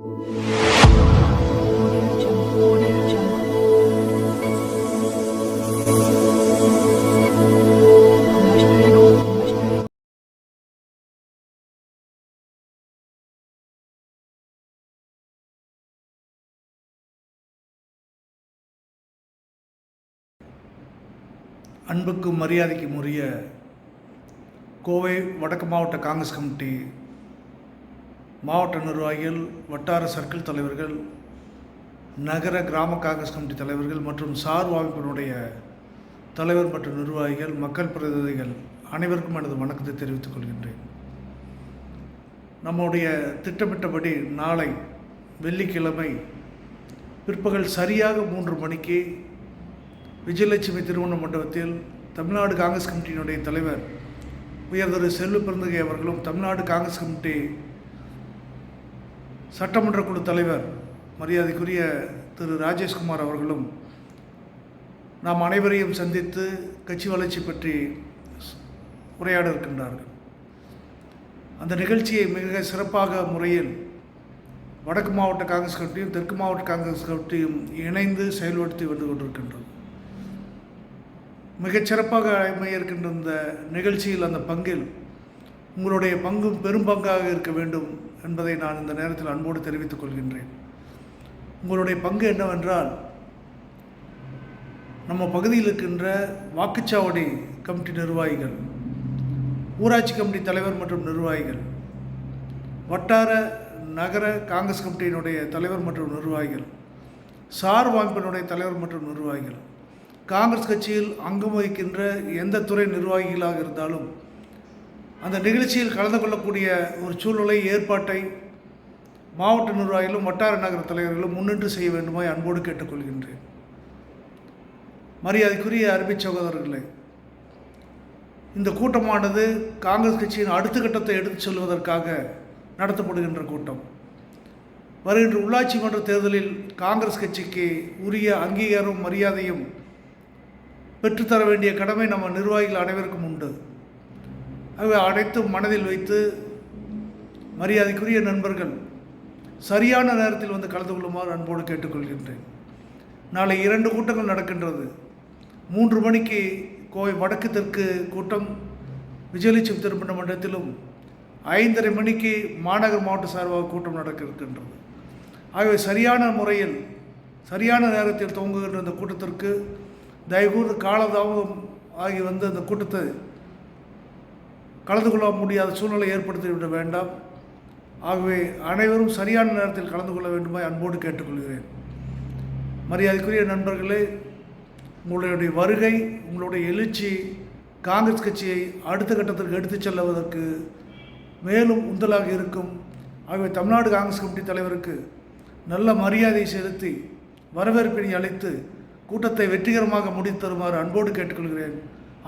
அன்புக்கும் மரியாதைக்கும் உரிய கோவை வடக்கு மாவட்ட காங்கிரஸ் கமிட்டி மாவட்ட நிர்வாகிகள், வட்டார சர்க்கிள் தலைவர்கள், நகர கிராம காங்கிரஸ் கமிட்டி தலைவர்கள் மற்றும் சார்பு அமைப்பினுடைய தலைவர் மற்றும் நிர்வாகிகள், மக்கள் பிரதிநிதிகள் அனைவருக்கும் எனது வணக்கத்தை தெரிவித்துக் கொள்கின்றேன். நம்முடைய திட்டமிட்டபடி நாளை வெள்ளிக்கிழமை பிற்பகல் சரியாக 3 மணிக்கு விஜயலட்சுமி திருமண மண்டபத்தில் தமிழ்நாடு காங்கிரஸ் கமிட்டியினுடைய தலைவர் உயர் திரு செல்வ பெருந்தகை அவர்களும், தமிழ்நாடு காங்கிரஸ் கமிட்டி சட்டமன்ற குழு தலைவர் மரியாதைக்குரிய திரு ராஜேஷ்குமார் அவர்களும் நாம் அனைவரையும் சந்தித்து கட்சி வளர்ச்சி பற்றி உரையாட இருக்கின்றார்கள். அந்த நிகழ்ச்சியை மிக சிறப்பாக முறையில் வடக்கு மாவட்ட காங்கிரஸ் கமிட்டியும் தெற்கு மாவட்ட காங்கிரஸ் கமிட்டியும் இணைந்து செயல்படுத்தி வந்து கொண்டிருக்கின்றது. மிகச்சிறப்பாக அமைய இருக்கின்ற இந்த நிகழ்ச்சியில் அந்த பங்கில் உங்களுடைய பங்கும் பெரும் பங்காக இருக்க வேண்டும் என்பதை நான் இந்த நேரத்தில் அன்போடு தெரிவித்துக் கொள்கின்றேன். உங்களுடைய பங்கு என்னவென்றால், நம்ம பகுதியில் இருக்கின்ற வாக்குச்சாவடி கமிட்டி நிர்வாகிகள், ஊராட்சி கமிட்டி தலைவர் மற்றும் நிர்வாகிகள், வட்டார நகர காங்கிரஸ் கமிட்டியினுடைய தலைவர் மற்றும் நிர்வாகிகள், சார்பு அமைப்பினுடைய தலைவர் மற்றும் நிர்வாகிகள், காங்கிரஸ் கட்சியில் அங்கம் வகிக்கின்ற எந்த துறை நிர்வாகிகளாக இருந்தாலும் அந்த நிகழ்ச்சியில் கலந்து கொள்ளக்கூடிய ஒரு சூழ்நிலை ஏற்பாட்டை மாவட்ட நிர்வாகிகளும் வட்டார நகர தலைவர்களும் முன்னின்று செய்ய வேண்டுமாய் அன்போடு கேட்டுக்கொள்கின்றேன். மரியாதைக்குரிய அருமை சகோதரர்களே, இந்த கூட்டமானது காங்கிரஸ் கட்சியின் அடுத்த கட்டத்தை எடுத்துச் செல்வதற்காக நடத்தப்படுகின்ற கூட்டம். வருகின்ற உள்ளாட்சி மன்ற தேர்தலில் காங்கிரஸ் கட்சிக்கு உரிய அங்கீகாரம் மரியாதையும் பெற்றுத்தர வேண்டிய கடமை நம்ம நிர்வாகிகள் அனைவருக்கும் உண்டு. அவை அனைத்தும் மனதில் வைத்து மரியாதைக்குரிய நண்பர்கள் சரியான நேரத்தில் வந்து கலந்து கொள்ளுமாறு அன்போடு கேட்டுக்கொள்கின்றேன். நாளை 2 கூட்டங்கள் நடக்கின்றது. 3 மணிக்கு கோவை வடக்கு தெற்கு கூட்டம் விஜயலட்சுமி திருமண மண்டபத்திலும், 5:30 மணிக்கு மாநகர் மாவட்ட சார்பாக கூட்டம் நடக்க இருக்கின்றது. ஆகவே சரியான முறையில் சரியான நேரத்தில் துவங்குகின்ற இந்த கூட்டத்திற்கு தயவுகூர்ந்து காலதாமதம் ஆகி வந்து அந்த கூட்டத்தை கலந்து கொள்ள முடியாத சூழ்நிலை ஏற்படுத்திவிட வேண்டாம். ஆகவே அனைவரும் சரியான நேரத்தில் கலந்து கொள்ள வேண்டுமாய் அன்போடு கேட்டுக்கொள்கிறேன். மரியாதைக்குரிய நண்பர்களே, உங்களுடைய வருகை, உங்களுடைய எழுச்சி காங்கிரஸ் கட்சியை அடுத்த கட்டத்திற்கு எடுத்துச் செல்வதற்கு மேலும் உந்தலாக இருக்கும். ஆகவே தமிழ்நாடு காங்கிரஸ் கமிட்டி தலைவருக்கு நல்ல மரியாதை செலுத்தி வரவேற்பினை அளித்து கூட்டத்தை வெற்றிகரமாக முடித்து தருமாறு அன்போடு கேட்டுக்கொள்கிறேன்.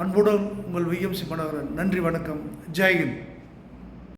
அன்புடன் உங்கள் VMC மனோகரன். நன்றி, வணக்கம், ஜெய்ஹிந்த்.